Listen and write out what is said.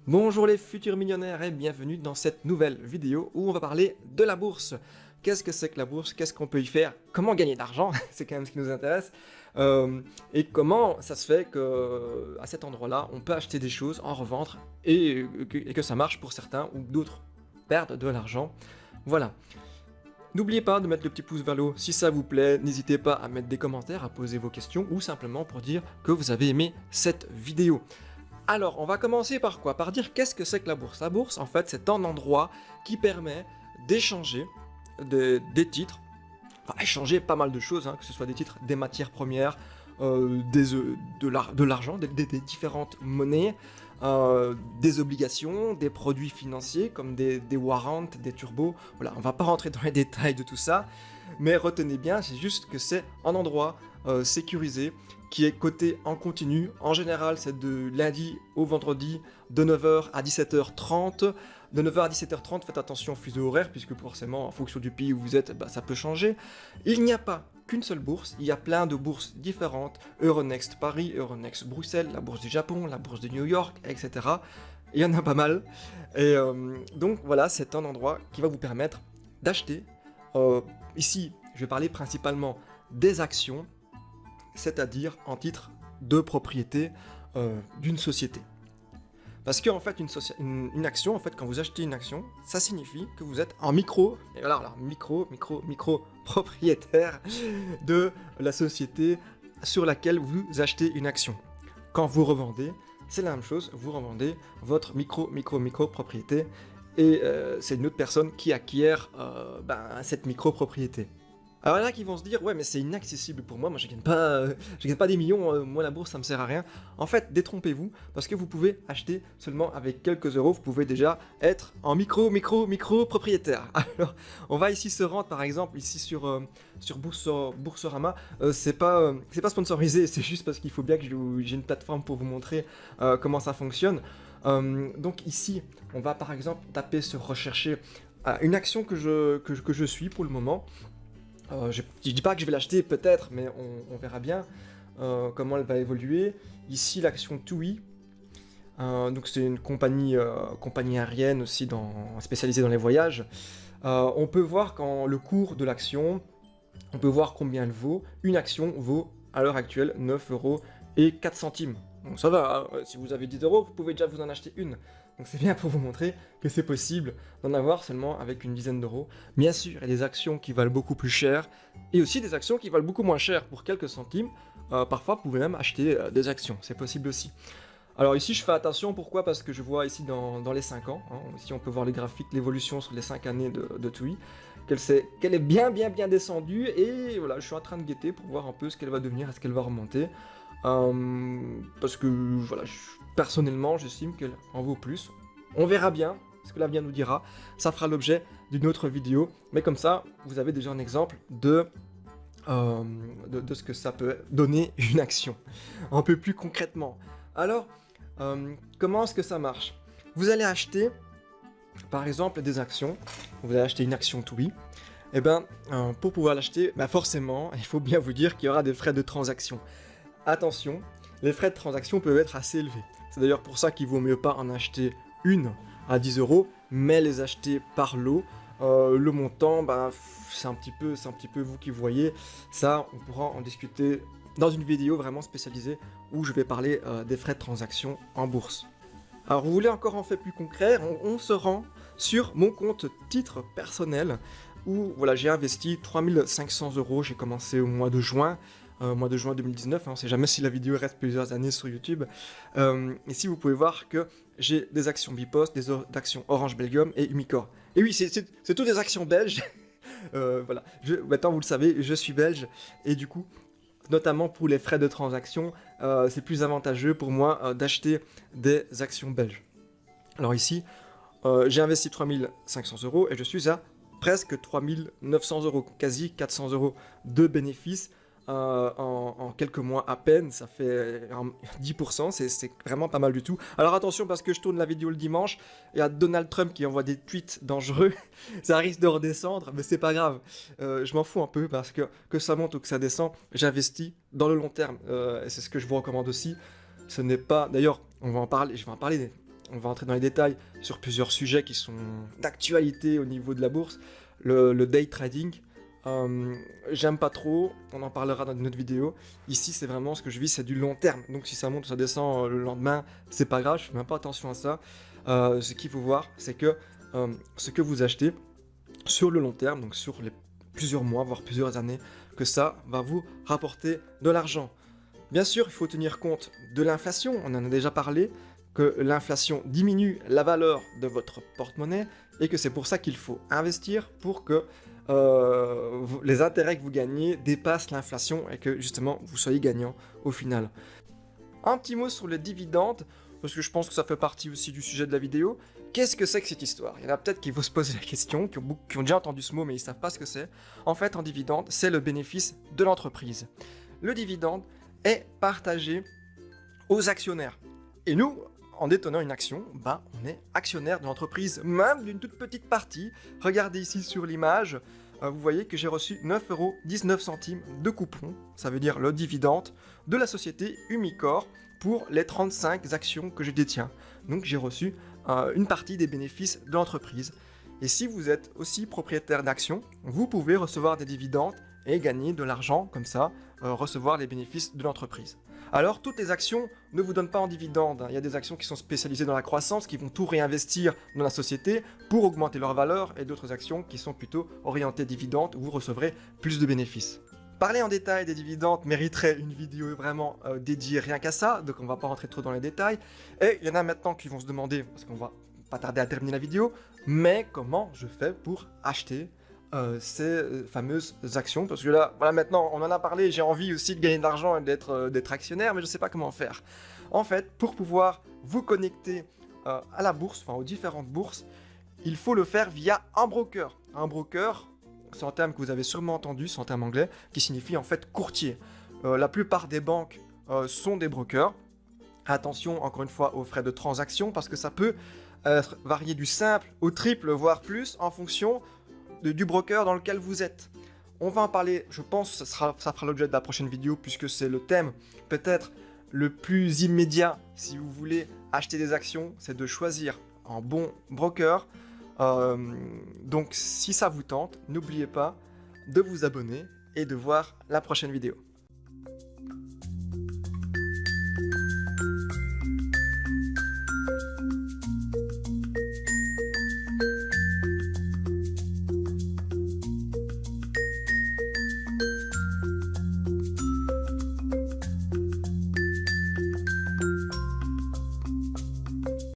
Bonjour les futurs millionnaires et bienvenue dans cette nouvelle vidéo où on va parler de la bourse. Qu'est-ce que c'est que la bourse? Qu'est-ce qu'on peut y faire? Comment gagner de l'argent? C'est quand même ce qui nous intéresse. Et comment ça se fait qu'à cet endroit-là, on peut acheter des choses, en revendre et que ça marche pour certains ou d'autres perdent de l'argent. Voilà. N'oubliez pas de mettre le petit pouce vers le haut si ça vous plaît. N'hésitez pas à mettre des commentaires, à poser vos questions ou simplement pour dire que vous avez aimé cette vidéo. Alors, on va commencer par quoi? Par dire qu'est-ce que c'est que la bourse. La bourse, en fait, c'est un endroit qui permet d'échanger des titres, enfin, échanger pas mal de choses, hein, que ce soit des titres, des matières premières, de l'argent, des différentes monnaies, des obligations, des produits financiers comme des warrants, des turbos. Voilà, on va pas rentrer dans les détails de tout ça, mais retenez bien, c'est juste que c'est un endroit sécurisé qui est coté en continu. En général, c'est de lundi au vendredi, de 9h à 17h30. De 9h à 17h30, faites attention au fuseau horaire, puisque forcément, en fonction du pays où vous êtes, ça peut changer. Il n'y a pas qu'une seule bourse, il y a plein de bourses différentes. Euronext Paris, Euronext Bruxelles, la bourse du Japon, la bourse de New York, etc. Il y en a pas mal. Et donc voilà, c'est un endroit qui va vous permettre d'acheter. Ici, je vais parler principalement des actions, c'est-à-dire en titre de propriété d'une société. Parce qu'en fait, une action, en fait, quand vous achetez une action, ça signifie que vous êtes en micro propriétaire de la société sur laquelle vous achetez une action. Quand vous revendez, c'est la même chose, vous revendez votre micro propriété et c'est une autre personne qui acquiert cette micro propriété. Alors il y en a qui vont se dire, ouais mais c'est inaccessible pour moi je gagne pas des millions, moi la bourse ça me sert à rien. En fait, détrompez-vous, parce que vous pouvez acheter seulement avec quelques euros, vous pouvez déjà être en micro propriétaire. Alors, on va ici se rendre par exemple, ici sur Boursorama, c'est pas sponsorisé, c'est juste parce qu'il faut bien que j'ai une plateforme pour vous montrer comment ça fonctionne. Donc ici, on va par exemple taper sur rechercher une action que je suis pour le moment. Je dis pas que je vais l'acheter peut-être, mais on verra bien comment elle va évoluer. Ici l'action TUI, donc c'est une compagnie aérienne aussi spécialisée dans les voyages. On peut voir quand le cours de l'action, on peut voir combien elle vaut. Une action vaut à l'heure actuelle 9,04 €. Donc ça va, hein. Si vous avez 10 €, vous pouvez déjà vous en acheter une. Donc c'est bien pour vous montrer que c'est possible d'en avoir seulement avec une dizaine d'euros. Bien sûr, il y a des actions qui valent beaucoup plus cher et aussi des actions qui valent beaucoup moins cher pour quelques centimes. Parfois, vous pouvez même acheter des actions, c'est possible aussi. Alors ici, je fais attention, pourquoi? Parce que je vois ici dans les 5 ans, hein, ici on peut voir les graphiques, l'évolution sur les 5 années de TUI, qu'elle est bien descendue et voilà, je suis en train de guetter pour voir un peu ce qu'elle va devenir, est-ce qu'elle va remonter. Parce que voilà, personnellement j'estime qu'elle en vaut plus. On verra bien ce que l'avenir nous dira, ça fera l'objet d'une autre vidéo, mais comme ça vous avez déjà un exemple de ce que ça peut donner une action un peu plus concrètement. Alors comment est-ce que ça marche? Vous allez acheter par exemple des actions, vous allez acheter une action TUI. Et pour pouvoir l'acheter, forcément il faut bien vous dire qu'il y aura des frais de transaction. Attention, les frais de transaction peuvent être assez élevés. C'est d'ailleurs pour ça qu'il vaut mieux pas en acheter une à 10 €, mais les acheter par lot. Le montant, c'est un petit peu vous qui voyez. Ça, on pourra en discuter dans une vidéo vraiment spécialisée où je vais parler des frais de transaction en bourse. Alors, vous voulez encore en fait plus concret, on se rend sur mon compte titre personnel où voilà, j'ai investi 3500 €. J'ai commencé au mois de juin. Mois de juin 2019, on ne sait jamais si la vidéo reste plusieurs années sur YouTube. Ici, vous pouvez voir que j'ai des actions Bipost, des actions Orange Belgium et Umicore. Et oui, c'est toutes des actions belges. Voilà. Maintenant, vous le savez, je suis belge. Et du coup, notamment pour les frais de transaction, c'est plus avantageux pour moi d'acheter des actions belges. Alors ici, j'ai investi 3500 € et je suis à presque 3900 €, quasi 400 € de bénéfices. en quelques mois à peine, ça fait 10%, c'est vraiment pas mal du tout. Alors attention, parce que je tourne la vidéo le dimanche, il y a Donald Trump qui envoie des tweets dangereux, ça risque de redescendre, mais c'est pas grave. Je m'en fous un peu, parce que ça monte ou que ça descend, j'investis dans le long terme, et c'est ce que je vous recommande aussi. Ce n'est pas... D'ailleurs, on va en parler, je vais en parler, on va entrer dans les détails sur plusieurs sujets qui sont d'actualité au niveau de la bourse. Le day trading, j'aime pas trop, on en parlera dans une autre vidéo. Ici, c'est vraiment ce que je vis, c'est du long terme. Donc si ça monte ou ça descend le lendemain, c'est pas grave, je fais même pas attention à ça. Ce qu'il faut voir, c'est que ce que vous achetez sur le long terme, donc sur les plusieurs mois, voire plusieurs années, que ça va vous rapporter de l'argent. Bien sûr, il faut tenir compte de l'inflation, on en a déjà parlé, que l'inflation diminue la valeur de votre porte-monnaie et que c'est pour ça qu'il faut investir pour que les intérêts que vous gagnez dépassent l'inflation et que justement vous soyez gagnant au final. Un petit mot sur les dividendes, parce que je pense que ça fait partie aussi du sujet de la vidéo. Qu'est-ce que c'est que cette histoire? Il y en a peut-être qui vont se poser la question, qui ont déjà entendu ce mot mais ils ne savent pas ce que c'est. En fait, un dividende, c'est le bénéfice de l'entreprise. Le dividende est partagé aux actionnaires. Et nous, en détenant une action, on est actionnaire de l'entreprise, même d'une toute petite partie. Regardez ici sur l'image, vous voyez que j'ai reçu 9,19 € de coupon, ça veut dire le dividende de la société Umicore pour les 35 actions que je détiens. Donc j'ai reçu une partie des bénéfices de l'entreprise. Et si vous êtes aussi propriétaire d'actions, vous pouvez recevoir des dividendes et gagner de l'argent comme ça, recevoir les bénéfices de l'entreprise. Alors, toutes les actions ne vous donnent pas en dividendes. Il y a des actions qui sont spécialisées dans la croissance, qui vont tout réinvestir dans la société pour augmenter leur valeur, et d'autres actions qui sont plutôt orientées dividendes, où vous recevrez plus de bénéfices. Parler en détail des dividendes mériterait une vidéo vraiment dédiée rien qu'à ça, donc on va pas rentrer trop dans les détails. Et il y en a maintenant qui vont se demander, parce qu'on va pas tarder à terminer la vidéo, mais comment je fais pour acheter ces fameuses actions, parce que là, voilà, maintenant, on en a parlé, j'ai envie aussi de gagner de l'argent et d'être actionnaire, mais je ne sais pas comment faire. En fait, pour pouvoir vous connecter à la bourse, enfin aux différentes bourses, il faut le faire via un broker. Un broker, c'est un terme que vous avez sûrement entendu, c'est un terme anglais, qui signifie en fait courtier. La plupart des banques sont des brokers. Attention, encore une fois, aux frais de transaction, parce que ça peut varier du simple au triple, voire plus, en fonction du broker dans lequel vous êtes. On va en parler, je pense, ça fera l'objet de la prochaine vidéo, puisque c'est le thème peut-être le plus immédiat si vous voulez acheter des actions, c'est de choisir un bon broker. Donc si ça vous tente, n'oubliez pas de vous abonner et de voir la prochaine vidéo.